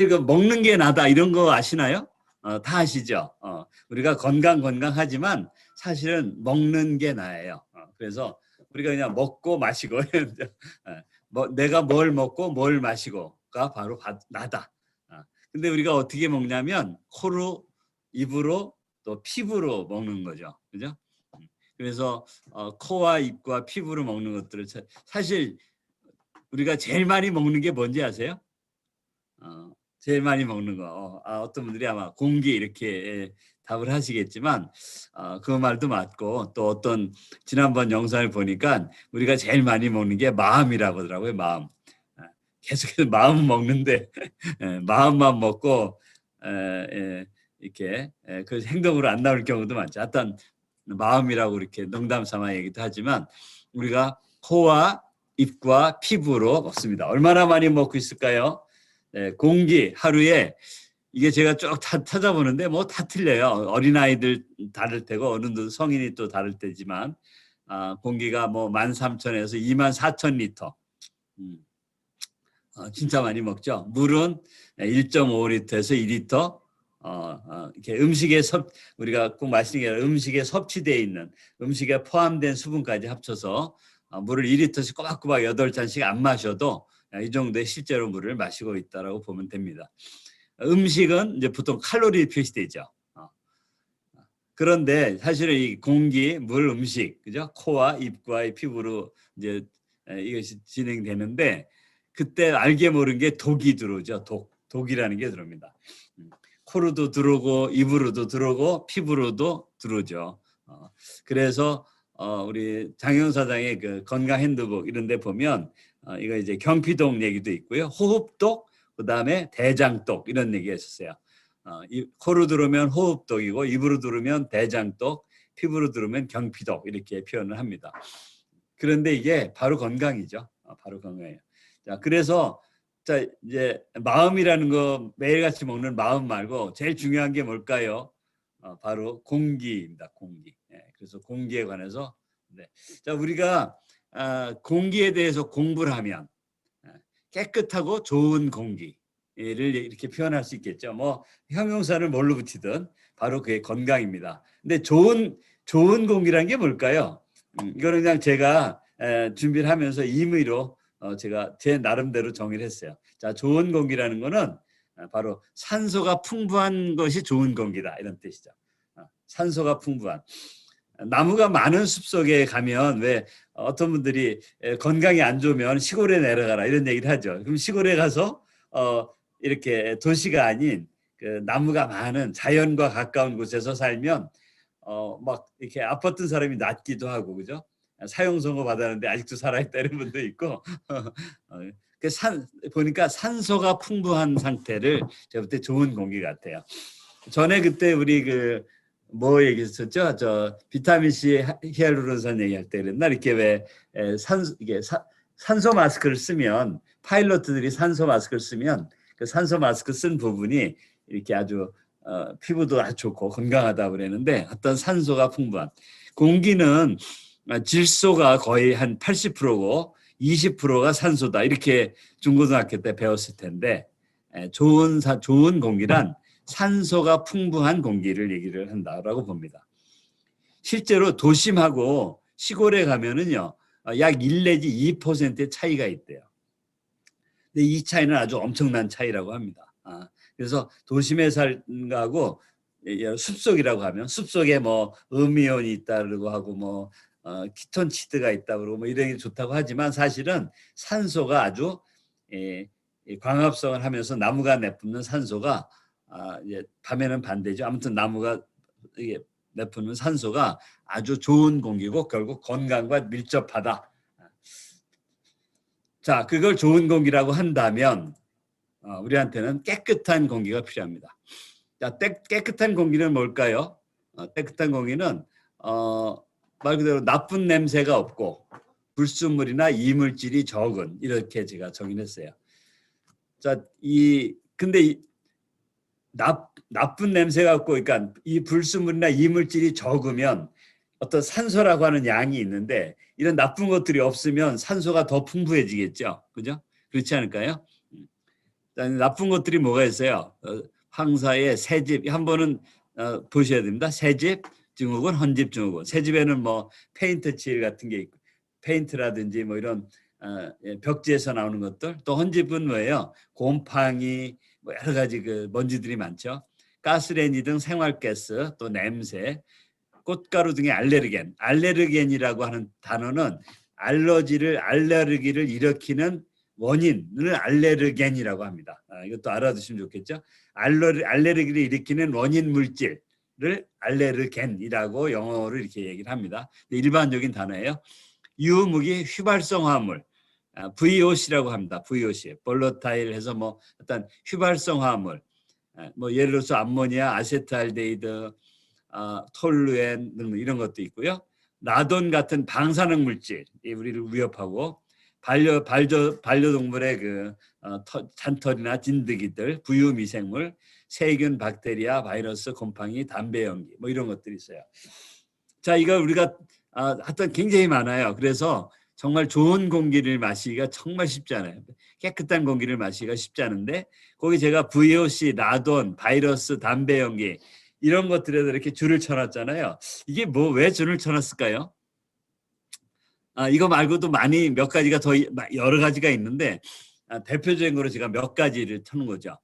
이거 먹는 게 나다 이런 거 아시나요? 다 아시죠? 우리가 건강하지만 사실은 먹는 게 나예요. 그래서 우리가 그냥 먹고 마시고 내가 뭘 먹고 뭘 마시고가 바로 나다. 근데 우리가 어떻게 먹냐면 코로, 입으로, 또 피부로 먹는 거죠. 그죠? 그래서 코와 입과 피부로 먹는 것들을 사실 우리가 제일 많이 먹는 게 뭔지 아세요? 제일 많이 먹는 거. 어떤 분들이 아마 공기 이렇게 답을 하시겠지만 그 말도 맞고, 또 어떤 지난번 영상을 보니까 우리가 제일 많이 먹는 게 마음이라고 하더라고요. 마음. 계속해서 마음 먹는데 마음만 먹고 이렇게 그 행동으로 안 나올 경우도 많죠. 하여튼 마음이라고 이렇게 농담 삼아 얘기도 하지만 우리가 코와 입과 피부로 먹습니다. 얼마나 많이 먹고 있을까요? 공기 하루에, 이게 제가 쭉 찾아보는데 뭐 다 틀려요. 어린아이들 다를 테고 어른들, 성인이 또 다를 테지만 공기가 뭐 13,000에서 24,000리터. 진짜 많이 먹죠. 물은 1.5리터에서 2리터. 이렇게 우리가 꼭 마시는 게 아니라 음식에 섭취되어 있는, 음식에 포함된 수분까지 합쳐서 물을 2리터씩 꼬박꼬박 8잔씩 안 마셔도 이 정도의 실제로 물을 마시고 있다라고 보면 됩니다. 음식은 이제 보통 칼로리 표시되죠. 그런데 사실은 이 공기, 물, 음식, 그죠? 코와 입과 피부로 이제 이것이 진행되는데, 그때 알게 모른 게 독이 들어오죠. 독이라는 게 들어옵니다. 코로도 들어오고 입으로도 들어오고 피부로도 들어오죠. 그래서 우리 장영 사장의 그 건강 핸드북 이런 데 보면 이거 이제 경피독 얘기도 있고요. 호흡독, 그다음에 대장독 이런 얘기가 있었어요. 코로 들어오면 호흡독이고 입으로 들어오면 대장독, 피부로 들어오면 경피독 이렇게 표현을 합니다. 그런데 이게 바로 건강이죠. 바로 건강이에요. 자, 그래서 자, 이제 마음이라는 거, 매일같이 먹는 마음 말고 제일 중요한 게 뭘까요? 바로 공기입니다. 공기. 그래서 공기에 관해서 자, 우리가 공기에 대해서 공부를 하면 깨끗하고 좋은 공기를 이렇게 표현할 수 있겠죠. 뭐 형용사를 뭘로 붙이든 바로 그게 건강입니다. 근데 좋은 공기라는 게 뭘까요? 이거는 그냥 제가 준비를 하면서 임의로 제가 제 나름대로 정의를 했어요. 자, 좋은 공기라는 거는 바로 산소가 풍부한 것이 좋은 공기다, 이런 뜻이죠. 산소가 풍부한. 나무가 많은 숲속에 가면 왜 어떤 분들이 건강이 안 좋으면 시골에 내려가라 이런 얘기를 하죠. 그럼 시골에 가서 이렇게 도시가 아닌 그 나무가 많은 자연과 가까운 곳에서 살면 막 이렇게 아팠던 사람이 낫기도 하고, 그죠? 사형 선고 받았는데 아직도 살아있다 이런 분도 있고 보니까 산소가 풍부한 상태를 제가 볼 때 좋은 공기 같아요. 전에 그때 우리 뭐 얘기했었죠? 저 비타민 C 히알루론산 얘기할 때 그랬나? 이렇게 왜 산소 마스크를 쓰면, 파일럿들이 산소 마스크를 쓰면 그 산소 마스크 쓴 부분이 이렇게 아주 피부도 아주 좋고 건강하다고 그랬는데, 어떤 산소가 풍부한 공기는 질소가 거의 한 80%고 20%가 산소다, 이렇게 중고등학교 때 배웠을 텐데, 좋은 공기란 산소가 풍부한 공기를 얘기를 한다라고 봅니다. 실제로 도심하고 시골에 가면은요, 약 1 내지 2%의 차이가 있대요. 근데 이 차이는 아주 엄청난 차이라고 합니다. 그래서 도심에 사는 거하고 숲속이라고 하면, 숲속에 뭐 음이온이 있다고 하고 뭐 키톤치드가 있다고 그러고 뭐 이런 게 좋다고 하지만, 사실은 산소가 아주 광합성을 하면서 나무가 내뿜는 산소가 밤에는 반대죠. 아무튼 나무가 내뿜는 산소가 아주 좋은 공기고 결국 건강과 밀접하다. 자, 그걸 좋은 공기라고 한다면 우리한테는 깨끗한 공기가 필요합니다. 자, 깨끗한 공기는 뭘까요? 깨끗한 공기는 말 그대로 나쁜 냄새가 없고 불순물이나 이물질이 적은, 이렇게 제가 정의했어요. 자, 근데 나쁜 냄새가 없고, 그러니까 이 불순물이나 이물질이 적으면 어떤 산소라고 하는 양이 있는데, 이런 나쁜 것들이 없으면 산소가 더 풍부해지겠죠, 그죠? 그렇지 않을까요? 나쁜 것들이 뭐가 있어요? 황사의 새집 한 번은 보셔야 됩니다. 새집 증후군, 헌집 증후군. 새집에는 뭐 페인트 칠 같은 게 있고, 페인트라든지 뭐 이런 벽지에서 나오는 것들. 또 헌집은 뭐예요? 곰팡이, 뭐 여러 가지 그 먼지들이 많죠. 가스레인지 등 생활가스, 또 냄새, 꽃가루 등의 알레르겐. 알레르겐이라고 하는 단어는 알레르기를 일으키는 원인을 알레르겐이라고 합니다. 이것도 알아두시면 좋겠죠. 알레르기를 일으키는 원인 물질을 알레르겐이라고 영어로 이렇게 얘기를 합니다. 일반적인 단어예요. 유무기 휘발성 화합물, VOC라고 합니다. VOC, 볼러타일해서 뭐 어떤 휘발성 화합물, 뭐 예를 들어서 암모니아, 아세트알데히드, 톨루엔 등 이런 것도 있고요. 라돈 같은 방사능 물질이 우리를 위협하고 반려동물의 그 잔털이나 진드기들, 부유미생물, 세균, 박테리아, 바이러스, 곰팡이, 담배 연기 뭐 이런 것들이 있어요. 자, 이거 우리가 하여튼 굉장히 많아요. 그래서 정말 좋은 공기를 마시기가 정말 쉽지 않아요. 깨끗한 공기를 마시기가 쉽지 않은데 거기 제가 VOC, 라돈, 바이러스, 담배 연기 이런 것들에도 이렇게 줄을 쳐놨잖아요. 이게 뭐 왜 줄을 쳐놨을까요? 이거 말고도 많이 몇 가지가 더 여러 가지가 있는데 대표적인 거로 제가 몇 가지를 쳐는 거죠.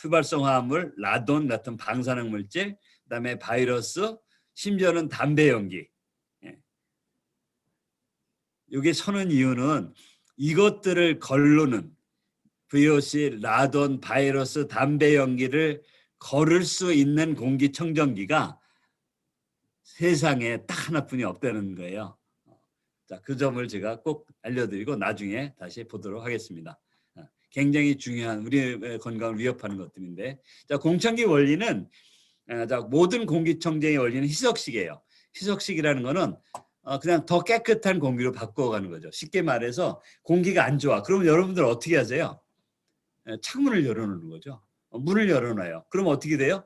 휘발성 화합물, 라돈 같은 방사능 물질, 그다음에 바이러스, 심지어는 담배 연기. 이게 서는 이유는 이것들을 걸르는 VOC, 라돈, 바이러스, 담배 연기를 걸을 수 있는 공기청정기가 세상에 딱 하나뿐이 없다는 거예요. 자, 그 점을 제가 꼭 알려드리고 나중에 다시 보도록 하겠습니다. 굉장히 중요한 우리의 건강을 위협하는 것들인데, 자, 공청기 원리는 자, 모든 공기청정의 원리는 희석식이에요. 희석식이라는 거는 그냥 더 깨끗한 공기로 바꿔가는 거죠. 쉽게 말해서 공기가 안 좋아. 그러면 여러분들 어떻게 하세요? 창문을 열어놓는 거죠. 문을 열어놔요. 그럼 어떻게 돼요?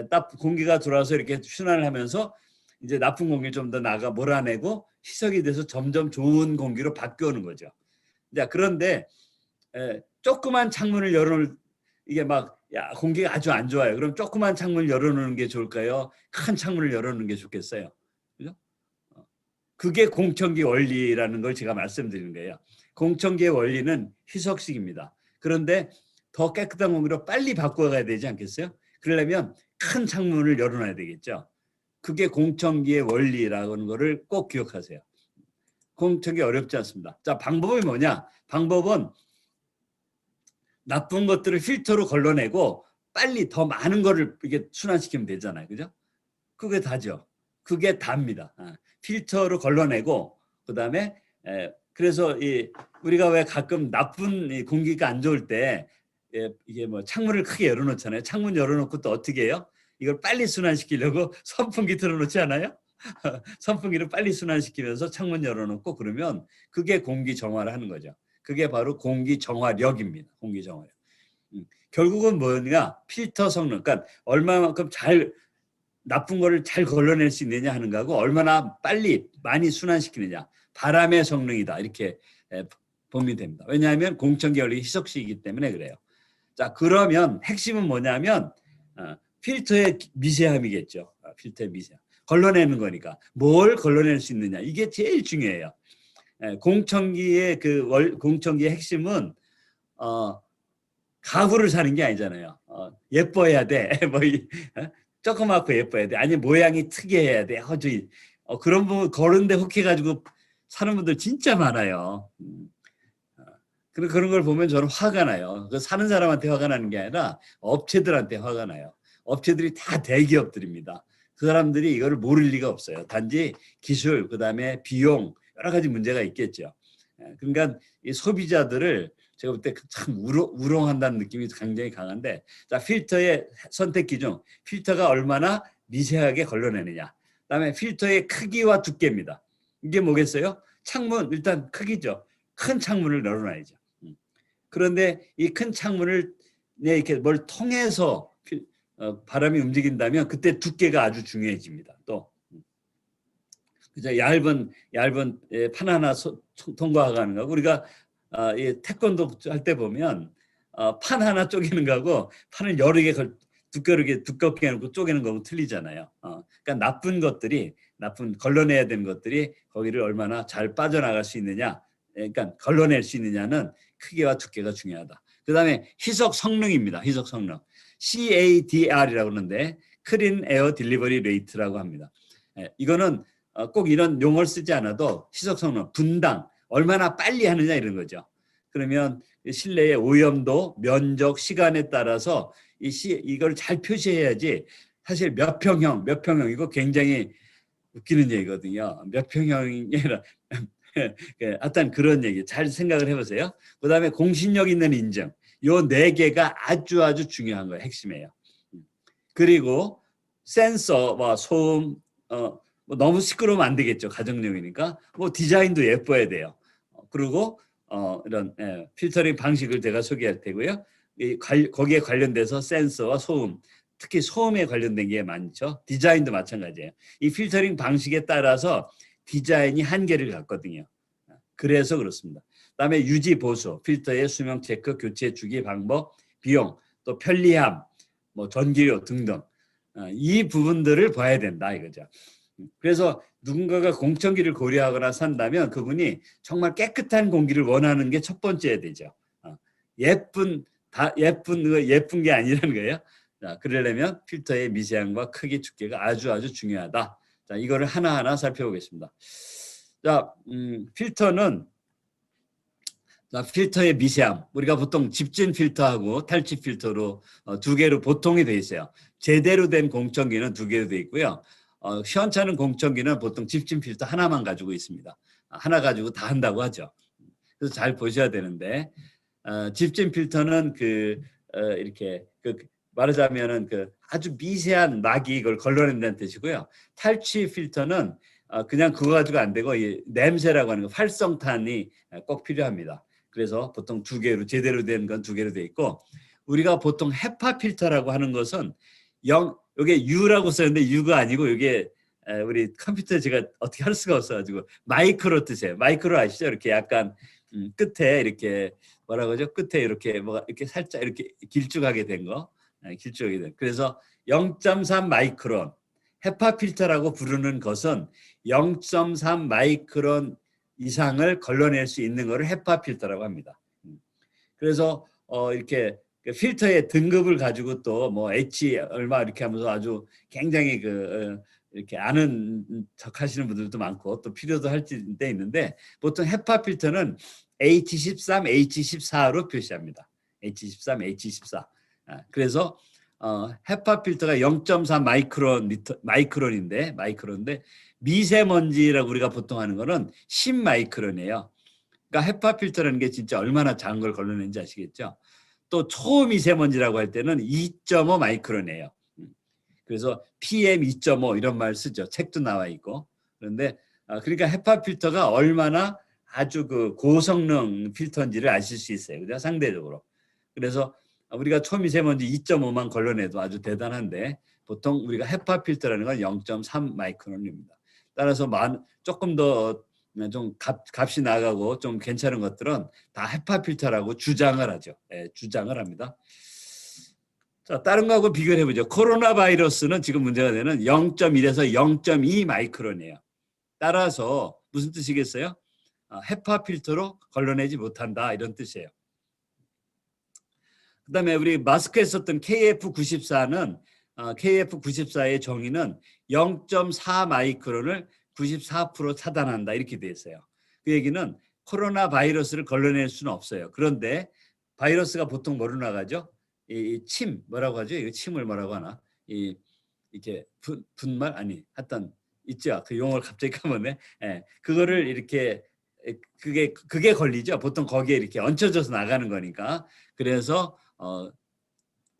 딱 공기가 들어와서 이렇게 순환을 하면서 이제 나쁜 공기 좀 더 나가 몰아내고 희석이 돼서 점점 좋은 공기로 바뀌어오는 거죠. 자, 그런데 조그만 창문을 열어놓을 이게 막 공기가 아주 안 좋아요. 그럼 조그만 창문을 열어놓는 게 좋을까요? 큰 창문을 열어놓는 게 좋겠어요. 그죠? 그게 공청기 원리라는 걸 제가 말씀드리는 거예요. 공청기의 원리는 희석식입니다. 그런데 더 깨끗한 공기로 빨리 바꿔가야 되지 않겠어요? 그러려면 큰 창문을 열어놔야 되겠죠. 그게 공청기의 원리라는 거를 꼭 기억하세요. 공청기 어렵지 않습니다. 자, 방법이 뭐냐? 방법은 나쁜 것들을 필터로 걸러내고 빨리 더 많은 거를 이게 순환시키면 되잖아요. 그죠? 그게 다죠. 그게 답니다. 필터로 걸러내고 그다음에 그래서 우리가 왜 가끔 나쁜 공기가 안 좋을 때 이게 뭐 창문을 크게 열어놓잖아요. 창문 열어놓고 또 어떻게 해요? 이걸 빨리 순환시키려고 선풍기 틀어놓지 않아요? 선풍기를 빨리 순환시키면서 창문 열어놓고 그러면 그게 공기 정화를 하는 거죠. 그게 바로 공기 정화력입니다. 공기 정화력. 결국은 뭐냐? 필터 성능. 그러니까 얼마만큼 잘 나쁜 거를 잘 걸러낼 수 있느냐 하는 거하고 얼마나 빨리 많이 순환시키느냐. 바람의 성능이다. 이렇게 보면 됩니다. 왜냐하면 공청기 원리 희석식이기 때문에 그래요. 자, 그러면 핵심은 뭐냐면 필터의 미세함이겠죠. 필터의 미세함. 걸러내는 거니까. 뭘 걸러낼 수 있느냐. 이게 제일 중요해요. 공청기의 공청기의 핵심은 가구를 사는 게 아니잖아요. 예뻐야 돼. 뭐 조그맣고 예뻐야 돼. 아니 모양이 특이해야 돼. 그런 부분 걸은데 혹해가지고 사는 분들 진짜 많아요. 그런 걸 보면 저는 화가 나요. 그 사는 사람한테 화가 나는 게 아니라 업체들한테 화가 나요. 업체들이 다 대기업들입니다. 그 사람들이 이거를 모를 리가 없어요. 단지 기술, 그다음에 비용 여러 가지 문제가 있겠죠. 그러니까 이 소비자들을 제가 볼 때 참 우롱한다는 느낌이 굉장히 강한데, 자, 필터의 선택 기준, 필터가 얼마나 미세하게 걸러내느냐. 그다음에 필터의 크기와 두께입니다. 이게 뭐겠어요? 창문 일단 크기죠. 큰 창문을 열어놔야죠. 그런데 이 큰 창문을 이렇게 뭘 통해서 바람이 움직인다면 그때 두께가 아주 중요해집니다. 또 그죠? 얇은 판 하나 통과하는 거고 우리가 이 태권도 할 때 보면 판 하나 쪼개는 거하고 판을 여러 개 두껍게 해놓고 쪼개는 거하고 틀리잖아요. 그러니까 나쁜 걸러내야 되는 것들이 거기를 얼마나 잘 빠져나갈 수 있느냐, 그러니까 걸러낼 수 있느냐는 크기와 두께가 중요하다. 그다음에 희석 성능입니다. 희석 성능. CADR이라고 하는데 클린 에어 딜리버리 레이트라고 합니다. 이거는 꼭 이런 용어를 쓰지 않아도 희석 성능, 분당, 얼마나 빨리 하느냐 이런 거죠. 그러면 실내의 오염도, 면적, 시간에 따라서 이걸 잘 표시해야지. 사실 몇 평형 이거 굉장히 웃기는 얘기거든요. 몇 평형이라 하여튼 그런 얘기 잘 생각을 해보세요. 그다음에 공신력 있는 인증. 요 네 개가 아주 중요한 거예요. 핵심이에요. 그리고 센서와 소음, 뭐 너무 시끄러우면 안 되겠죠. 가정용이니까. 뭐 디자인도 예뻐야 돼요. 그리고 이런 필터링 방식을 제가 소개할 테고요. 거기에 관련돼서 센서와 소음, 특히 소음에 관련된 게 많죠. 디자인도 마찬가지예요. 이 필터링 방식에 따라서 디자인이 한계를 갖거든요. 그래서 그렇습니다. 그다음에 유지 보수, 필터의 수명 체크, 교체 주기 방법, 비용, 또 편리함, 뭐 전기료 등등 이 부분들을 봐야 된다 이거죠. 그래서 누군가가 공청기를 고려하거나 산다면 그분이 정말 깨끗한 공기를 원하는 게 첫 번째야 되죠. 예쁜 게 아니라는 거예요. 자, 그러려면 필터의 미세함과 크기, 두께가 아주 중요하다. 자, 이거를 하나하나 살펴보겠습니다. 자, 필터의 미세함. 우리가 보통 집진 필터하고 탈취 필터로 두 개로 보통이 돼 있어요. 제대로 된 공청기는 두 개로 돼 있고요. 시원찮은 공청기는 보통 집진 필터 하나만 가지고 있습니다. 하나 가지고 다 한다고 하죠. 그래서 잘 보셔야 되는데 집진 필터는 이렇게 말하자면은 아주 미세한 낙이 이걸 걸러낸다는 뜻이고요. 탈취 필터는 그냥 그거 가지고 안 되고 이 냄새라고 하는 거, 활성탄이 꼭 필요합니다. 그래서 보통 두 개로 제대로 된 건 두 개로 돼 있고 우리가 보통 헤파 필터라고 하는 것은 이게 U라고 쓰는데 U가 아니고 이게 우리 컴퓨터 제가 어떻게 할 수가 없어가지고 마이크로 뜻이에요. 마이크로 아시죠? 이렇게 약간 끝에 이렇게 뭐라고 하죠? 끝에 이렇게 뭐가 이렇게 살짝 이렇게 길쭉하게 된 거, 길쭉하게 된. 그래서 0.3 마이크론 헤파 필터라고 부르는 것은 0.3 마이크론 이상을 걸러낼 수 있는 것을 헤파 필터라고 합니다. 그래서 이렇게 필터의 등급을 가지고 또 뭐 H 얼마 이렇게 하면서 아주 굉장히 이렇게 아는 척 하시는 분들도 많고 또 필요도 할 때 있는데 보통 헤파 필터는 H13, H14로 표시합니다. H13, H14. 그래서 헤파 필터가 0.4 마이크론인데 미세먼지라고 우리가 보통 하는 거는 10 마이크론이에요. 그러니까 헤파 필터라는 게 진짜 얼마나 작은 걸 걸러내는지 아시겠죠? 또 초미세먼지라고 할 때는 2.5 마이크론이에요. 그래서 PM 2.5 이런 말 쓰죠. 책도 나와 있고. 그런데 그러니까 헤파 필터가 얼마나 아주 고성능 필터인지를 아실 수 있어요. 그죠? 상대적으로. 그래서 우리가 초미세먼지 2.5만 걸러내도 아주 대단한데 보통 우리가 헤파 필터라는 건 0.3 마이크론입니다. 따라서 조금 더 좀 값이 나가고 좀 괜찮은 것들은 다 헤파 필터라고 주장을 하죠. 주장을 합니다. 자, 다른 거하고 비교를 해보죠. 코로나 바이러스는 지금 문제가 되는 0.1에서 0.2 마이크론이에요. 따라서 무슨 뜻이겠어요? 헤파 필터로 걸러내지 못한다 이런 뜻이에요. 그다음에 우리 마스크에 썼던 KF94는 KF94의 정의는 0.4 마이크론을 94% 차단한다 이렇게 돼 있어요. 그 얘기는 코로나 바이러스를 걸러낼 수는 없어요. 그런데 바이러스가 보통 뭐로 나가죠? 이 침 뭐라고 하죠? 이 침을 뭐라고 하나? 이렇게 분말 아니 하여튼 있죠. 그 용어를 갑자기 까먹네. 그거를 이렇게 그게 걸리죠. 보통 거기에 이렇게 얹혀져서 나가는 거니까. 그래서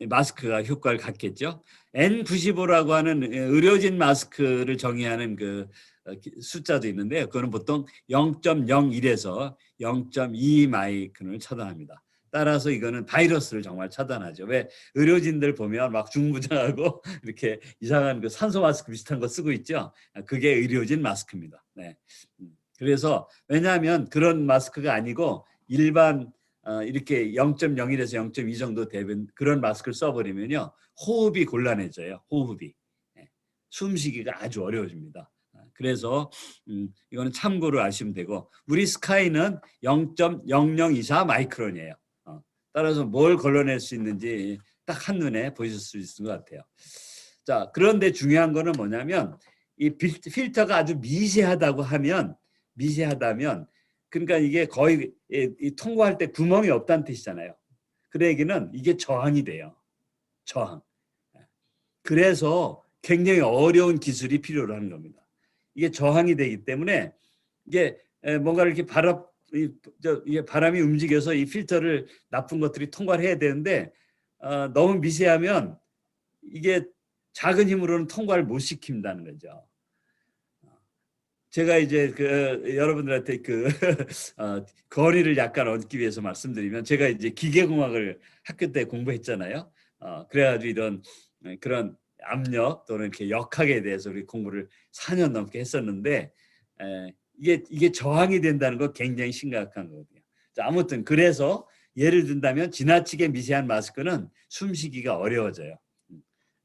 마스크가 효과를 갖겠죠. N95라고 하는 의료진 마스크를 정의하는 숫자도 있는데요. 그거는 보통 0.01에서 0.2 마이크론을 차단합니다. 따라서 이거는 바이러스를 정말 차단하죠. 왜 의료진들 보면 막 중부장하고 이렇게 이상한 산소 마스크 비슷한 거 쓰고 있죠. 그게 의료진 마스크입니다. 네. 그래서 왜냐하면 그런 마스크가 아니고 일반 이렇게 0.01에서 0.2 정도 되는 그런 마스크를 써버리면요 호흡이 곤란해져요. 호흡이 숨쉬기가 아주 어려워집니다. 그래서 이거는 참고로 아시면 되고 우리 스카이는 0.0024 마이크론이에요. 따라서 뭘 걸러낼 수 있는지 딱 한눈에 보실 수 있을 것 같아요. 자, 그런데 중요한 거는 뭐냐면 이 필터가 아주 미세하다면 그러니까 이게 거의 이 통과할 때 구멍이 없다는 뜻이잖아요. 그 얘기는 이게 저항이 돼요. 저항. 그래서 굉장히 어려운 기술이 필요로 하는 겁니다. 이게 저항이 되기 때문에 이게 뭔가를 이렇게 바람이 움직여서 이 필터를 나쁜 것들이 통과를 해야 되는데 너무 미세하면 이게 작은 힘으로는 통과를 못 시킨다는 거죠. 제가 이제 여러분들한테 거리를 약간 얻기 위해서 말씀드리면 제가 이제 기계공학을 학교 때 공부했잖아요. 그래가지고 이런 그런 압력 또는 이렇게 역학에 대해서 우리 공부를 4년 넘게 했었는데 이게 저항이 된다는 거 굉장히 심각한 거거든요. 자, 아무튼 그래서 예를 든다면 지나치게 미세한 마스크는 숨쉬기가 어려워져요.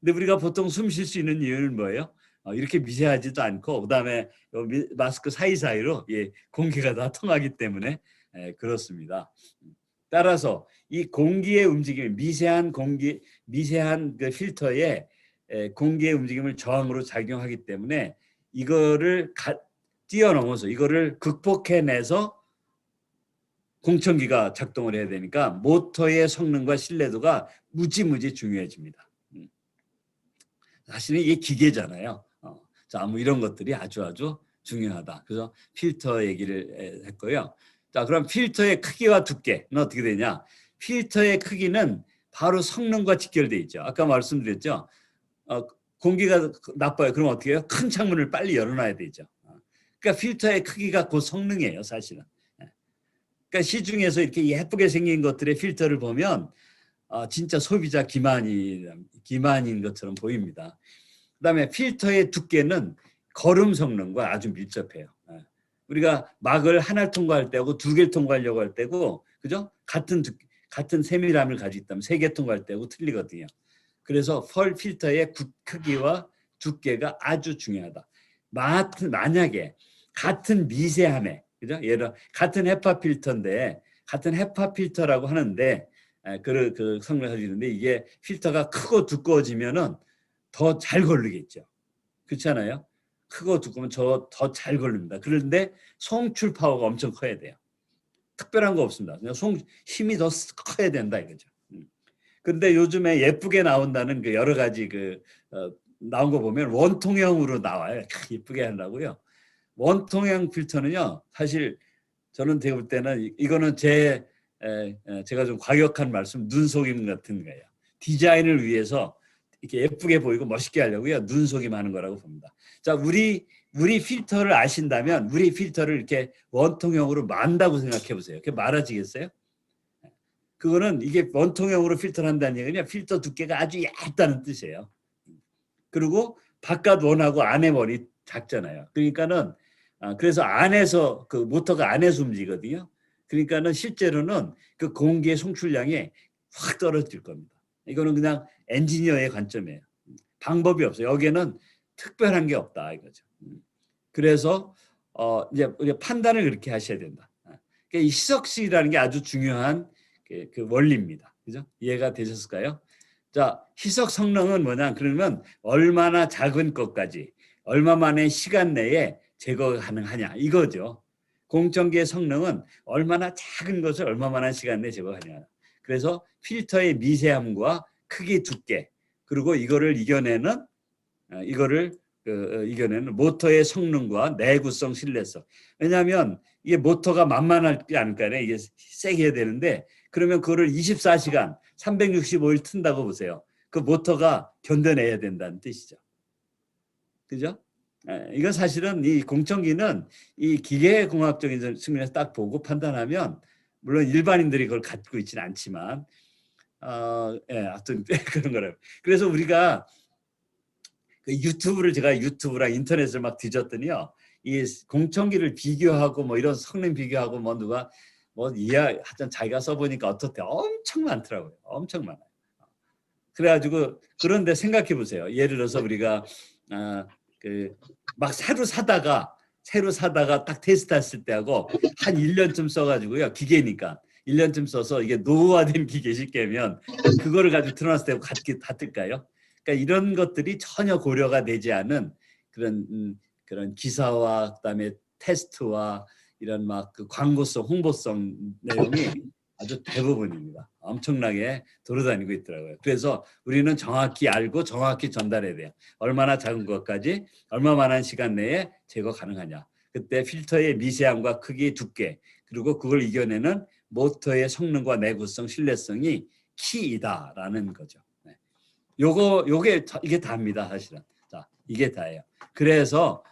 근데 우리가 보통 숨 쉴 수 있는 이유는 뭐예요? 이렇게 미세하지도 않고 그다음에 마스크 사이사이로 공기가 다 통하기 때문에 그렇습니다. 따라서 이 공기의 움직임, 미세한 그 필터에 공기의 움직임을 저항으로 작용하기 때문에 이거를 뛰어넘어서 이거를 극복해내서 공청기가 작동을 해야 되니까 모터의 성능과 신뢰도가 무지무지 중요해집니다. 사실은 이게 기계잖아요. 자, 뭐 이런 것들이 아주 중요하다. 그래서 필터 얘기를 했고요. 자, 그럼 필터의 크기와 두께는 어떻게 되냐? 필터의 크기는 바로 성능과 직결돼 있죠. 아까 말씀드렸죠. 공기가 나빠요. 그럼 어떻게 해요? 큰 창문을 빨리 열어놔야 되죠. 그러니까 필터의 크기가 곧 성능이에요, 사실은. 그러니까 시중에서 이렇게 예쁘게 생긴 것들의 필터를 보면 진짜 소비자 기만인 것처럼 보입니다. 그다음에 필터의 두께는 거름 성능과 아주 밀접해요. 우리가 막을 하나를 통과할 때하고 두 개를 통과하려고 할 때고, 그죠? 같은 세밀함을 가지고 있다면 세 개 통과할 때하고 틀리거든요. 그래서 필터의 크기와 두께가 아주 중요하다. 만약에 같은 미세함에, 그죠? 예를 같은 헤파 필터인데 같은 헤파 필터라고 하는데 그 성능을 가지고 있는데 이게 필터가 크고 두꺼워지면은 더 잘 걸리겠죠. 그렇잖아요. 크고 두꺼우면 더 잘 걸립니다. 그런데 송출 파워가 엄청 커야 돼요. 특별한 거 없습니다. 그냥 힘이 더 커야 된다 이거죠. 근데 요즘에 예쁘게 나온다는 그 여러 가지 나온 거 보면 원통형으로 나와요. 예쁘게 하려고요. 원통형 필터는요. 사실 저는 제가 볼 때는 이거는 제가 좀 과격한 말씀, 눈속임 같은 거예요. 디자인을 위해서 이렇게 예쁘게 보이고 멋있게 하려고요. 눈속임 하는 거라고 봅니다. 자, 우리 필터를 아신다면 우리 필터를 이렇게 원통형으로 만다고 생각해 보세요. 그게 말아지겠어요? 그거는 이게 원통형으로 필터를 한다는 얘기는 필터 두께가 아주 얇다는 뜻이에요. 그리고 바깥 원하고 안에 원이 작잖아요. 그러니까는 그래서 안에서 그 모터가 안에서 움직이거든요. 그러니까는 실제로는 그 공기의 송출량이 확 떨어질 겁니다. 이거는 그냥 엔지니어의 관점이에요. 방법이 없어요. 여기에는 특별한 게 없다 이거죠. 그래서 이제 우리가 판단을 그렇게 하셔야 된다. 그러니까 이 희석식이라는 게 아주 중요한 그 원리입니다. 그죠? 이해가 되셨을까요? 자, 희석 성능은 뭐냐? 그러면 얼마나 작은 것까지 얼마만의 시간 내에 제거가 가능하냐 이거죠. 공청기의 성능은 얼마나 작은 것을 얼마만한 시간 내에 제거하냐. 그래서 필터의 미세함과 크기, 두께, 그리고 이거를 이겨내는 모터의 성능과 내구성, 신뢰성. 왜냐하면 이게 모터가 만만하지 않을까요? 이게 세게 해야 되는데 그러면 그거를 24시간 365일 튼다고 보세요. 그 모터가 견뎌내야 된다는 뜻이죠. 그죠? 이건 사실은 이 공청기는 이 기계공학적인 측면에서 딱 보고 판단하면 물론 일반인들이 그걸 갖고 있지는 않지만 하여튼 그런 거라고. 그래서 우리가 제가 유튜브랑 인터넷을 막 뒤졌더니요. 이 공청기를 비교하고 뭐 이런 성능 비교하고 뭐 누가 뭐 이해 하여튼 자기가 써보니까 어떻대 엄청 많더라고요. 엄청 많아요. 그래가지고 그런데 생각해 보세요. 예를 들어서 우리가 그 막 새로 사다가 딱 테스트했을 때하고 한 1년쯤 써가지고요. 기계니까 1년쯤 써서 이게 노후화된 기계 쉽게면 그거를 가지고 틀어놨을 때 같을까요? 그러니까 이런 것들이 전혀 고려가 되지 않은 그런 기사와 그다음에 테스트와 이런 막 그 광고성, 홍보성 내용이 아주 대부분입니다. 엄청나게 돌아다니고 있더라고요. 그래서 우리는 정확히 알고 정확히 전달해야 돼요. 얼마나 작은 것까지 얼마만한 시간 내에 제거 가능하냐. 그때 필터의 미세함과 크기, 두께 그리고 그걸 이겨내는 모터의 성능과 내구성, 신뢰성이 키이다라는 거죠. 네. 이게 다입니다, 사실은. 자, 이게 다예요. 그래서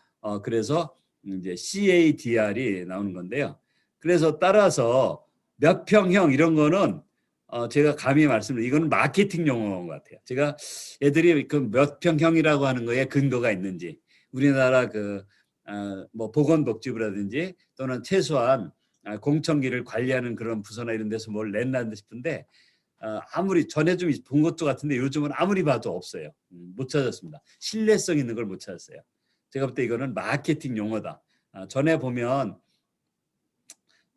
이제 CADR이 나오는 건데요. 그래서 따라서 몇 평형 이런 거는 제가 감히 말씀드리면 이거는 마케팅 용어인 것 같아요. 제가 애들이 그 몇 평형이라고 하는 거에 근거가 있는지 우리나라 뭐 보건복지부라든지 또는 최소한 공청기를 관리하는 그런 부서나 이런 데서 뭘 냈나 싶은데 아무리 전에 좀 본 것도 같은데 요즘은 아무리 봐도 없어요. 못 찾았습니다. 신뢰성 있는 걸 못 찾았어요. 제가 볼 때 이거는 마케팅 용어다. 전에 보면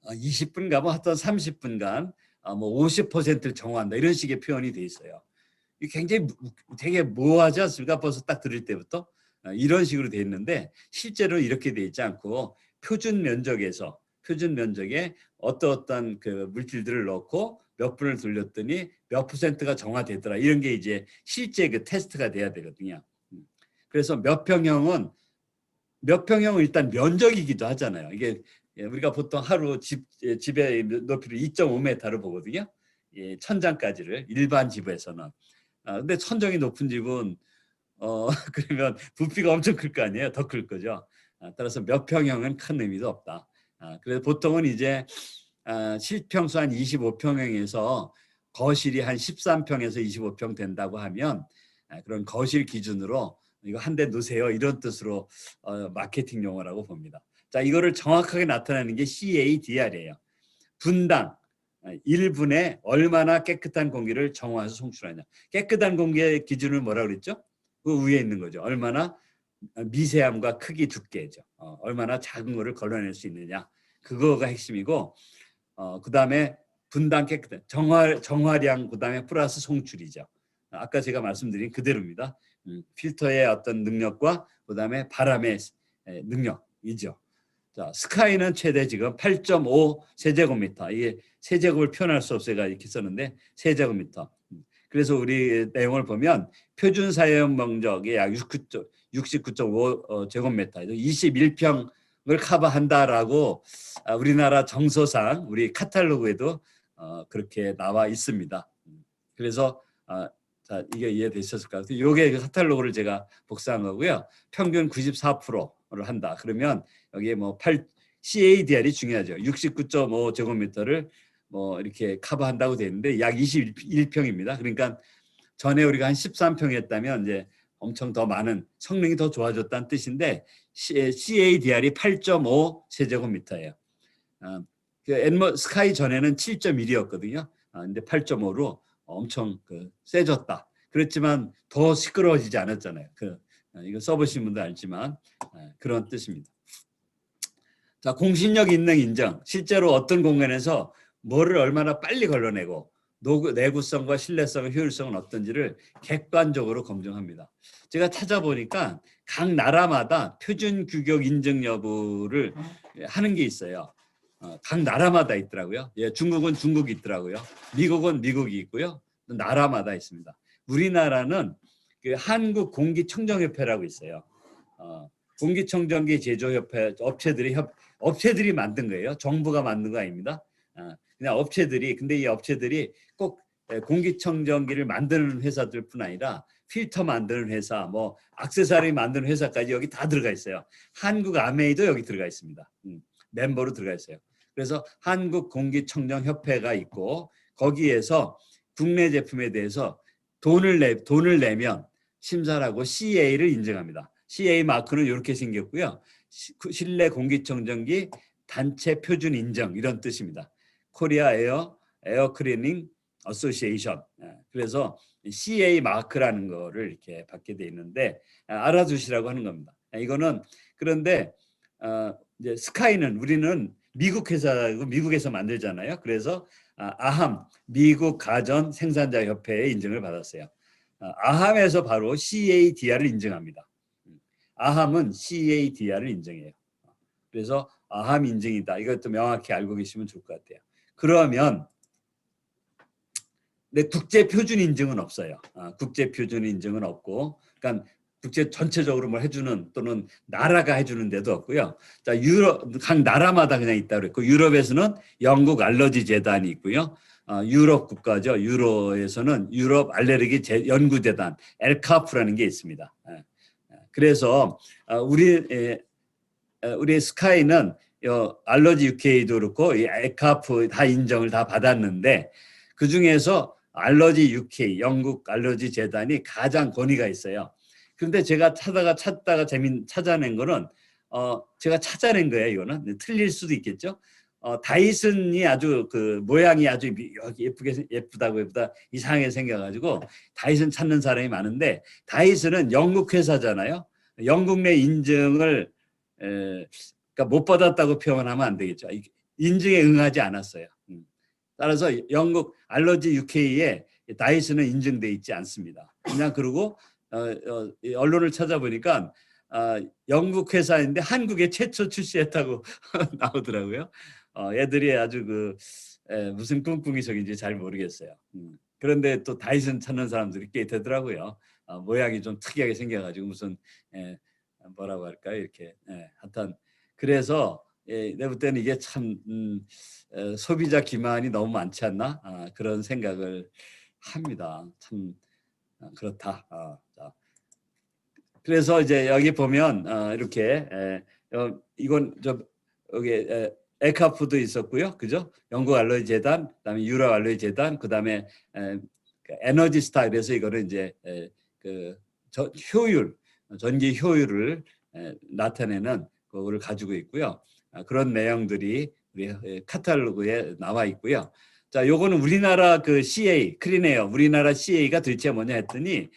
20분간 뭐 어떤 30분간 뭐 50%를 정화한다 이런 식의 표현이 돼 있어요. 이게 굉장히 되게 모호하지 않습니까? 벌써 딱 들을 때부터 이런 식으로 돼 있는데 실제로 이렇게 돼 있지 않고 표준 면적에 어떤 그 물질들을 넣고 몇 분을 돌렸더니 몇 퍼센트가 정화되더라 이런 게 이제 실제 그 테스트가 돼야 되거든요. 그래서 몇 평형은 일단 면적이기도 하잖아요. 이게 우리가 보통 하루 집의 높이를 2.5m를 보거든요. 천장까지를 일반 집에서는. 근데 천정이 높은 집은 그러면 부피가 엄청 클 거 아니에요. 더 클 거죠. 따라서 몇 평형은 큰 의미도 없다. 그래서 보통은 이제 실평수 한 25평형에서 거실이 한 13평에서 25평 된다고 하면 그런 거실 기준으로 이거 한 대 놓으세요 이런 뜻으로 마케팅 용어라고 봅니다. 자, 이거를 정확하게 나타내는 게 CADR이에요. 분당 1분에 얼마나 깨끗한 공기를 정화해서 송출하냐. 깨끗한 공기의 기준을 뭐라고 그랬죠? 그 위에 있는 거죠. 얼마나 미세함과 크기, 두께죠. 얼마나 작은 거를 걸러낼 수 있느냐. 그거가 핵심이고 그다음에 분당 깨끗한 정화량 그다음에 플러스 송출이죠. 아까 제가 말씀드린 그대로입니다. 필터의 어떤 능력과 그다음에 바람의 능력이죠. 자, 스카이는 최대 지금 8.5 세제곱미터. 이게 세제곱을 표현할 수 없어요. 이렇게 썼는데 세제곱미터. 그래서 우리 내용을 보면 표준 사용 면적이 약 69.5 제곱미터, 21평을 커버한다라고 우리나라 정서상 우리 카탈로그에도 그렇게 나와 있습니다. 그래서 자, 이게 이해되셨을까요? 이게 카탈로그를 제가 복사한 거고요. 평균 94%를 한다. 그러면 여기에 뭐 CADR이 중요하죠. 69.5 제곱미터를 뭐 이렇게 커버한다고 되어 있는데 약 21평입니다. 그러니까 전에 우리가 한 13평 했다면 이제 엄청 더 많은 성능이 더 좋아졌다는 뜻인데 CADR이 8.5 세제곱미터예요. 그 스카이 전에는 7.1이었거든요. 근데 8.5로 엄청 세졌다. 그렇지만 더 시끄러워지지 않았잖아요. 이거 써보신 분도 알지만 그런 뜻입니다. 자, 공신력 있는 인정. 실제로 어떤 공간에서 뭐를 얼마나 빨리 걸러내고 내구성과 신뢰성, 효율성은 어떤지를 객관적으로 검증합니다. 제가 찾아보니까 각 나라마다 표준 규격 인증 여부를 하는 게 있어요. 각 나라마다 있더라고요. 중국은 중국이 있더라고요. 미국은 미국이 있고요. 나라마다 있습니다. 우리나라는 그 한국공기청정협회라고 있어요. 공기청정기 제조협회 업체들이 만든 거예요. 정부가 만든 거 아닙니다. 그냥 근데 이 업체들이 꼭 공기청정기를 만드는 회사들뿐 아니라 필터 만드는 회사, 뭐 액세서리 만드는 회사까지 여기 다 들어가 있어요. 한국아메이도 여기 들어가 있습니다. 멤버로 들어가 있어요. 그래서 한국공기청정협회가 있고 거기에서 국내 제품에 대해서 돈을 내면 심사를 하고 CA를 인증합니다. CA 마크는 이렇게 생겼고요. 실내 공기청정기 단체 표준 인정 이런 뜻입니다. 코리아 에어 클리닝 어소시에이션. 그래서 CA 마크라는 거를 이렇게 받게 돼 있는데 알아두시라고 하는 겁니다. 이거는 그런데 이제 스카이는 우리는 미국 회사고 미국에서 만들잖아요. 그래서 아함 미국 가전 생산자 협회의 인증을 받았어요. 아함에서 바로 CADR을 인증합니다. 아함은 CADR을 인증해요. 그래서 아함 인증이다. 이것도 명확히 알고 계시면 좋을 것 같아요. 그러면 국제 표준 인증은 없어요. 국제 표준 인증은 없고, 그러니까 국제 전체적으로 뭘 해주는 또는 나라가 해주는 데도 없고요. 자, 유럽 각 나라마다 그냥 있다 그랬고, 유럽에서는 영국 알러지 재단이 있고요. 유럽 국가죠. 유로에서는 유럽 알레르기 연구재단 엘카프라는 게 있습니다. 그래서 우리 스카이는 알러지 UK도 그렇고 이 엘카프 다 인정을 다 받았는데 그 중에서 알러지 UK 영국 알러지 재단이 가장 권위가 있어요. 그런데 제가 찾다가 찾아낸 거는 제가 찾아낸 거예요. 이거는 틀릴 수도 있겠죠. 다이슨이 아주 그 모양이 아주 예쁘다고 이상하게 생겨가지고 다이슨 찾는 사람이 많은데 다이슨은 영국 회사잖아요. 영국 내 인증을 그러니까 못 받았다고 표현하면 안 되겠죠. 인증에 응하지 않았어요. 따라서 영국 알러지 UK에 다이슨은 인증돼 있지 않습니다. 그냥 그러고 언론을 찾아보니까 영국 회사인데 한국에 최초 출시했다고 나오더라고요. 애들이 아주 무슨 꿍꿍이석인지 잘 모르겠어요. 그런데 또 다이슨 찾는 사람들이 꽤 되더라고요. 모양이 좀 특이하게 생겨가지고 무슨 뭐라고 할까요? 이렇게 하여튼 그래서 내가 볼 때는 이게 참 소비자 기만이 너무 많지 않나 그런 생각을 합니다. 참 그렇다. 자. 그래서 이제 여기 보면 이렇게 이건 여기 에카프도 있었고요, 그죠? 영국 알러지 재단, 그다음에 유럽 알러지 재단, 그다음에 에너지 스타일에서 이거를 이제 효율, 전기 효율을 나타내는 그거를 가지고 있고요. 그런 내용들이 우리 카탈로그에 나와 있고요. 자, 요거는 우리나라 CA 클린에어 우리나라 CA가 도대체 뭐냐 했더니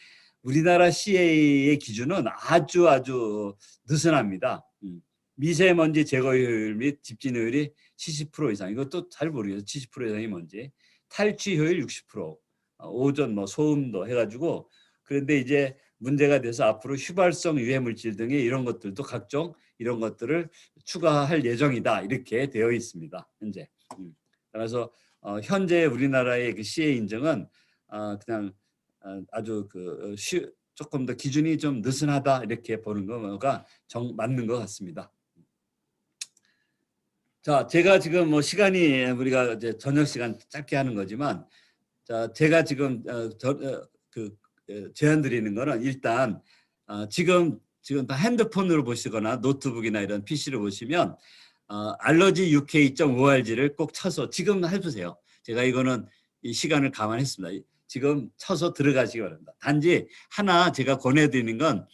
우리나라 CA의 기준은 아주 느슨합니다. 미세먼지 제거효율 및 집진효율이 70% 이상. 이것도 잘 모르겠어요. 70% 이상이 뭔지. 탈취 효율 60%. 오존 소음도 해가지고 그런데 이제 문제가 돼서 앞으로 휘발성 유해 물질 등의 이런 것들도 각종 이런 것들을 추가할 예정이다 이렇게 되어 있습니다. 현재. 그래서 현재 우리나라의 CA 인증은 그냥 아주 조금 더 기준이 좀 느슨하다 이렇게 보는 거가 맞는 것 같습니다. 자, 제가 지금 시간이 우리가 이제 저녁 시간 짧게 하는 거지만, 자, 제가 지금 제안 드리는 거는 일단 지금 다 핸드폰으로 보시거나 노트북이나 이런 PC로 보시면 알러지 UK.org를 꼭 쳐서 지금 해보세요. 제가 이거는 이 시간을 감안했습니다. 지금 쳐서 들어가시기 바랍니다. 단지 하나 제가 권해드리는 건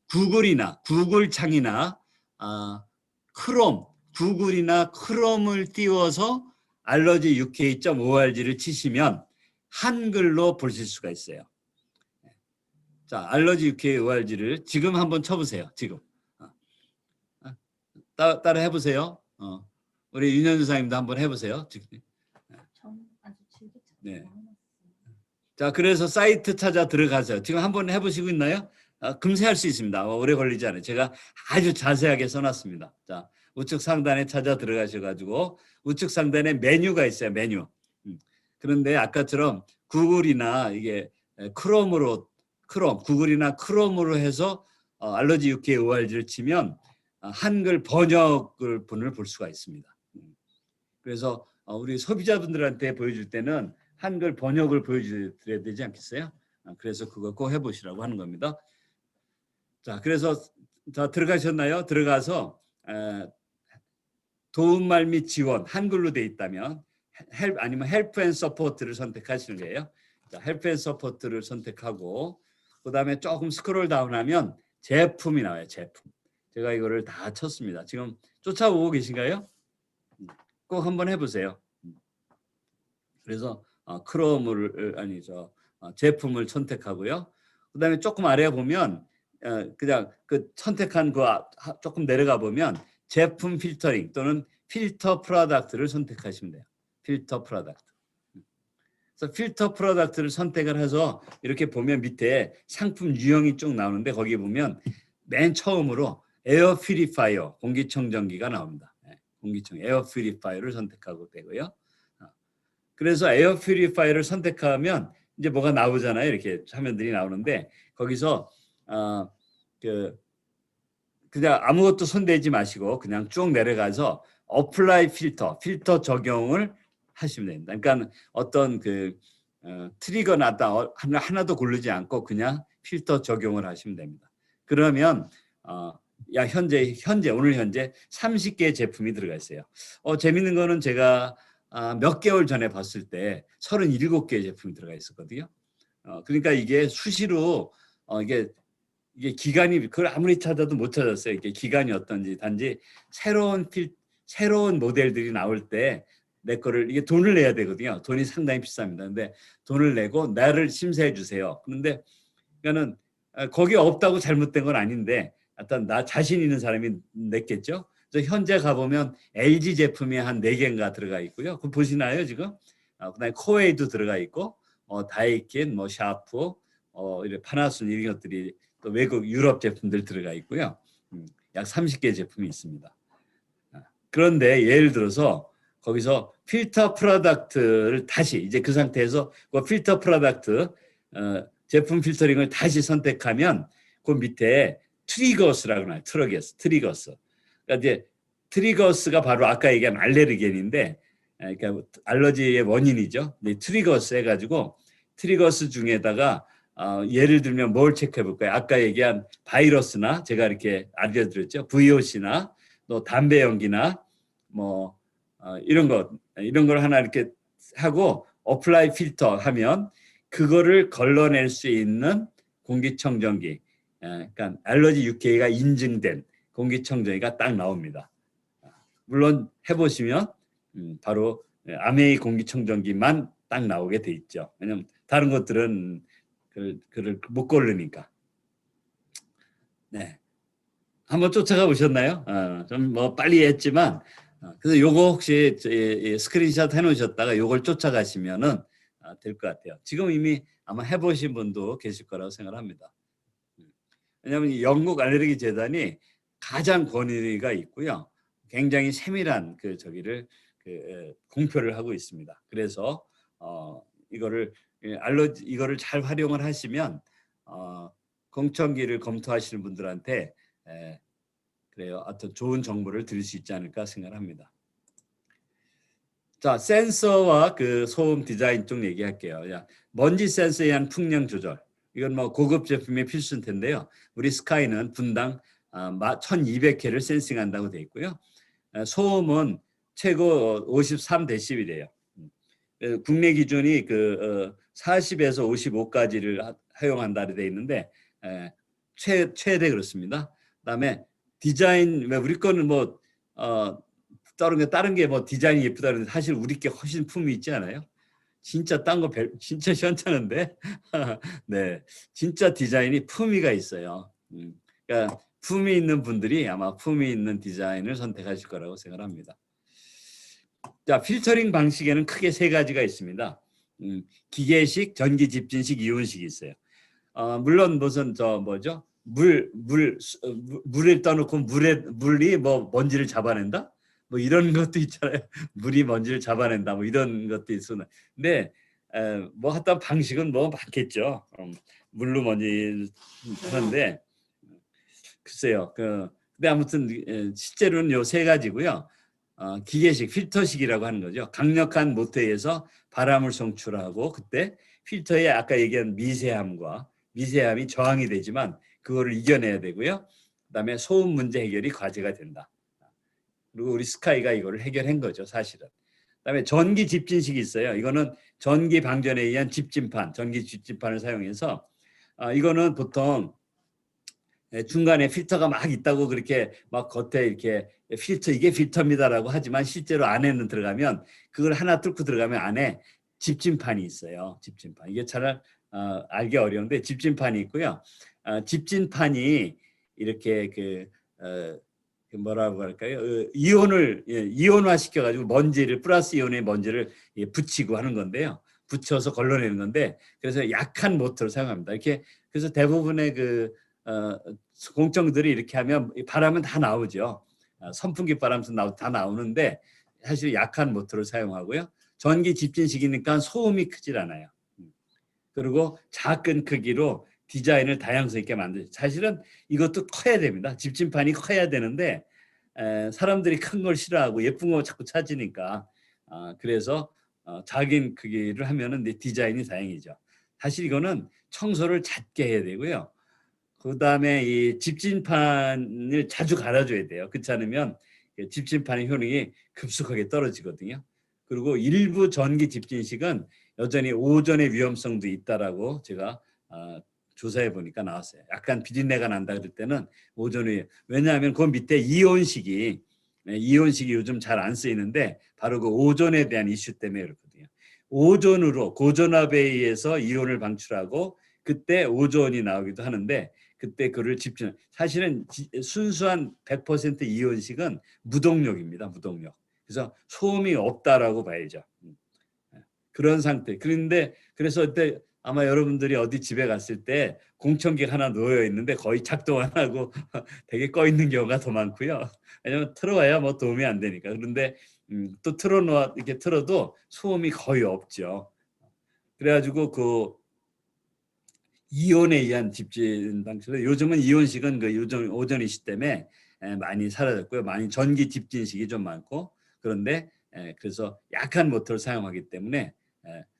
구글이나 구글 창이나 크롬, 구글이나 크롬을 띄워서 알러지 UK.org를 치시면 한글로 보실 수가 있어요. 자, 알러지 UK.org를 지금 한번 쳐보세요. 지금 따라 해보세요. 우리 윤현주 사님도 한번 해보세요. 네. 자, 그래서 사이트 찾아 들어가세요. 지금 한번 해보시고 있나요? 금세 할 수 있습니다. 오래 걸리지 않아요. 제가 아주 자세하게 써놨습니다. 자, 우측 상단에 찾아 들어가셔가지고 우측 상단에 메뉴가 있어요. 메뉴. 그런데 아까처럼 구글이나 이게 구글이나 크롬으로 해서 알러지 UK.org를 치면 한글 번역을 분을 볼 수가 있습니다. 그래서 우리 소비자분들한테 보여줄 때는 한글 번역을 보여드려야 되지 않겠어요? 그래서 그거 꼭 해보시라고 하는 겁니다. 자, 그래서 자 들어가셨나요? 들어가서 도움말 및 지원 한글로 돼 있다면 아니면 헬프 앤 서포트를 선택하시는 거예요. 자, 헬프 앤 서포트를 선택하고 그다음에 조금 스크롤 다운하면 제품이 나와요. 제품. 제가 이거를 다 쳤습니다. 지금 쫓아오고 계신가요? 꼭 한번 해보세요. 그래서 크롬을 제품을 선택하고요. 그다음에 조금 아래 보면 그냥 그 선택한 조금 내려가 보면 제품 필터링 또는 필터 프로덕트를 선택하시면 돼요. 필터 프로덕트. 그래서 필터 프로덕트를 선택을 해서 이렇게 보면 밑에 상품 유형이 쭉 나오는데 거기 보면 맨 처음으로 에어 퓨리파이어 공기청정기가 나옵니다. 에어 퓨리파이어를 선택하고 되고요. 그래서 에어 퓨리파이어를 선택하면 이제 뭐가 나오잖아요. 이렇게 화면들이 나오는데 거기서 그냥 아무것도 손대지 마시고 그냥 쭉 내려가서 어플라이 필터 적용을 하시면 됩니다. 그러니까 어떤 트리거 나다 하나도 고르지 않고 그냥 필터 적용을 하시면 됩니다. 그러면 오늘 현재 30개의 제품이 들어가 있어요. 재밌는 거는 제가 몇 개월 전에 봤을 때 37개의 제품이 들어가 있었거든요. 그러니까 이게 수시로 이게 기간이 그걸 아무리 찾아도 못 찾았어요. 이게 기간이 어떤지. 단지 새로운 모델들이 나올 때 내 거를 이게 돈을 내야 되거든요. 돈이 상당히 비쌉니다. 근데 돈을 내고 나를 심사해 주세요. 그런데 그러니까는 거기 없다고 잘못된 건 아닌데 일단 나 자신 있는 사람이 냈겠죠. 그래서 현재 가보면 LG 제품이 한 4개인가 들어가 있고요. 그거 보시나요 지금? 그다음에 코웨이도 들어가 있고 다이킨, 샤프, 이런 파나소닉 이런 것들이 또 외국 유럽 제품들 들어가 있고요. 약 30개 제품이 있습니다. 그런데 예를 들어서 거기서 필터 프로덕트를 다시 이제 그 상태에서 그 필터 프로덕트 제품 필터링을 다시 선택하면 그 밑에 트리거스라고 나와요. 트리거스. 그러니까 이제 트리거스가 바로 아까 얘기한 알레르겐인데 그러니까 알러지의 원인이죠. 트리거스 해가지고 트리거스 중에다가 예를 들면 뭘 체크해 볼까요? 아까 얘기한 바이러스나 제가 이렇게 알려드렸죠. VOC나 또 담배 연기나 이런 걸 하나 이렇게 하고 어플라이 필터 하면 그거를 걸러낼 수 있는 공기청정기, 그러니까 알러지 UK가 인증된 공기청정기가 딱 나옵니다. 물론 해보시면 바로 아메이 공기청정기만 딱 나오게 돼 있죠. 왜냐면 다른 것들은 그를 못 고르니까. 네, 한번 쫓아가 보셨나요? 좀 빨리 했지만 그래서 요거 혹시 스크린샷 해놓으셨다가 요걸 쫓아가시면은 될 것 같아요. 지금 이미 아마 해보신 분도 계실 거라고 생각합니다. 왜냐하면 이 영국 알레르기 재단이 가장 권위가 있고요. 굉장히 세밀한 공표를 하고 있습니다. 그래서 이거를 잘 활용을 하시면 공청기를 검토하시는 분들한테 그래요. 하여튼 좋은 정보를 드릴 수 있지 않을까 생각합니다. 자, 센서와 소음 디자인 쪽 얘기할게요. 먼지 센서에 의한 풍량 조절. 이건 고급 제품의 필수인 텐데요. 우리 스카이는 분당 1200회를 센싱한다고 되어 있고요. 소음은 최고 53데시벨이에요. 국내 기준이 40에서 55까지를 허용한다 되어 있는데 최대 그렇습니다. 그다음에 디자인 우리 거는 다른 게 디자인이 예쁘다는데 사실 우리 게 훨씬 품이 있지 않아요? 진짜 딴 거 진짜 시원찮은데 네, 진짜 디자인이 품위가 있어요. 그러니까 품이 있는 분들이 아마 품이 있는 디자인을 선택하실 거라고 생각합니다. 자, 필터링 방식에는 크게 3가지가 있습니다. 기계식, 전기 집진식, 이온식이 있어요. 물론 무슨 물을 떠놓고 물이 먼지를 잡아낸다? 이런 것도 있잖아요. 물이 먼지를 잡아낸다. 이런 것도 있으나. 근데 하여튼 방식은 많겠죠. 물로 먼지 하는데 글쎄요. 근데 아무튼 실제로는 요 3가지고요. 기계식, 필터식이라고 하는 거죠. 강력한 모터에서 바람을 송출하고 그때 필터에 아까 얘기한 미세함이 저항이 되지만 그거를 이겨내야 되고요. 그다음에 소음 문제 해결이 과제가 된다. 그리고 우리 스카이가 이거를 해결한 거죠, 사실은. 그다음에 전기 집진식이 있어요. 이거는 전기 방전에 의한 전기 집진판을 사용해서 이거는 보통 중간에 필터가 막 있다고 그렇게 겉에 이렇게 이게 필터입니다라고 하지만 실제로 안에는 들어가면 그걸 하나 뚫고 들어가면 안에 집진판이 있어요. 집진판. 이게 잘 알기 어려운데 집진판이 있고요. 집진판이 이렇게 그 뭐라고 할까요? 이온을 이온화 시켜가지고 먼지를 플러스 이온의 먼지를 붙이고 하는 건데요. 붙여서 걸러내는 건데 그래서 약한 모터를 사용합니다. 이렇게 그래서 대부분의 공청들이 이렇게 하면 바람은 다 나오죠. 선풍기 바람도 다 나오는데 사실 약한 모터를 사용하고요. 전기 집진식이니까 소음이 크질 않아요. 그리고 작은 크기로 디자인을 다양성 있게 만들죠. 사실은 이것도 커야 됩니다. 집진판이 커야 되는데 사람들이 큰 걸 싫어하고 예쁜 거 자꾸 찾으니까 그래서 작은 크기를 하면은 디자인이 다행이죠. 사실 이거는 청소를 잦게 해야 되고요. 그다음에 이 집진판을 자주 갈아줘야 돼요. 그렇지 않으면 집진판의 효능이 급속하게 떨어지거든요. 그리고 일부 전기 집진식은 여전히 오존의 위험성도 있다라고 제가 조사해 보니까 나왔어요. 약간 비린내가 난다 그럴 때는 오존이 왜냐하면 그 밑에 이온식이 요즘 잘 안 쓰이는데 바로 그 오존에 대한 이슈 때문에 그렇거든요. 오존으로 고전압에 의해서 이온을 방출하고 그때 오존이 나오기도 하는데 그때 그를 집중 사실은 순수한 100% 이온식은 무동력입니다. 무동력. 그래서 소음이 없다라고 봐야죠. 그런 상태. 그런데 그래서 그때 아마 여러분들이 어디 집에 갔을 때 공청기가 하나 놓여 있는데 거의 작동 안 하고 되게 꺼 있는 경우가 더 많고요. 왜냐면 틀어와야 뭐 도움이 안 되니까. 그런데 또 틀어놓아 이렇게 틀어도 소음이 거의 없죠. 그래가지고 그 이온에 의한 집진 방식으로 요즘은 이온식은 요즘 오존이식 때문에 많이 사라졌고요. 많이 전기 집진식이 좀 많고 그런데 그래서 약한 모터를 사용하기 때문에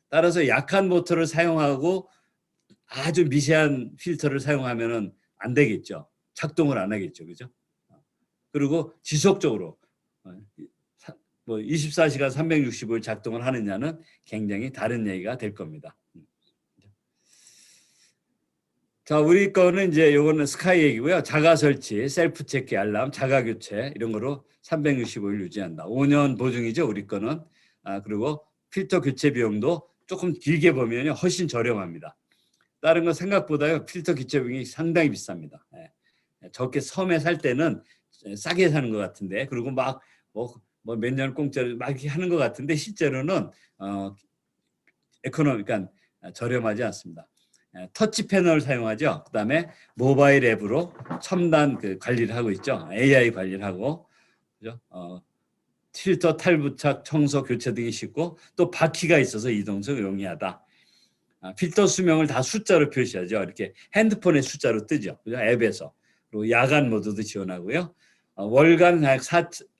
따라서 약한 모터를 사용하고 아주 미세한 필터를 사용하면은 안 되겠죠. 작동을 안 하겠죠, 그죠? 그리고 지속적으로 뭐 24시간 365일 작동을 하느냐는 굉장히 다른 얘기가 될 겁니다. 자, 우리 거는 이제 요거는 스카이 얘기고요. 자가 설치, 셀프 체크 알람, 자가 교체 이런 거로 365일 유지한다. 5년 보증이죠, 우리 거는. 그리고 필터 교체 비용도 조금 길게 보면요, 훨씬 저렴합니다. 다른 거 생각보다요, 필터 교체 비용이 상당히 비쌉니다. 저렇게 섬에 살 때는 싸게 사는 것 같은데, 그리고 막 뭐 몇 년 공짜로 막 이렇게 하는 것 같은데 실제로는 그러니까 저렴하지 않습니다. 터치 패널 사용하죠. 그다음에 모바일 앱으로 첨단 관리를 하고 있죠. AI 관리를 하고, 그죠? 필터 탈부착, 청소, 교체 등이 쉽고 또 바퀴가 있어서 이동성 용이하다. 필터 수명을 다 숫자로 표시하죠. 이렇게 핸드폰의 숫자로 뜨죠. 그죠? 앱에서. 그리고 야간 모드도 지원하고요. 월간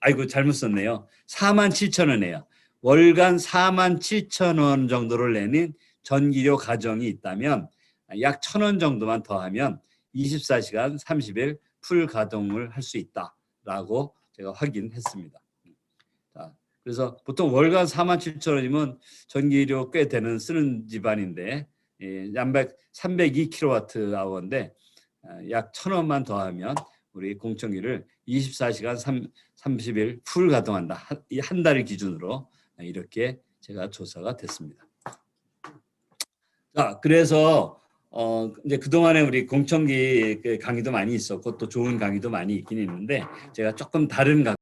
아이고 잘못 썼네요. 47,000원이에요. 월간 47,000원 정도를 내는 전기료 가정이 있다면 약 1,000원 정도만 더하면 24시간 30일 풀 가동을 할 수 있다라고 제가 확인했습니다. 자, 그래서 보통 월간 47,000원이면 전기료 꽤 되는 쓰는 집안인데 약 302kWh인데 약 1,000원만 더하면 우리 공청기를 24시간 30일 풀 가동한다. 한 달을 기준으로 이렇게 제가 조사가 됐습니다. 자, 그래서 이제 그동안에 우리 공청기 강의도 많이 있었고 또 좋은 강의도 많이 있긴 있는데 제가 조금 다른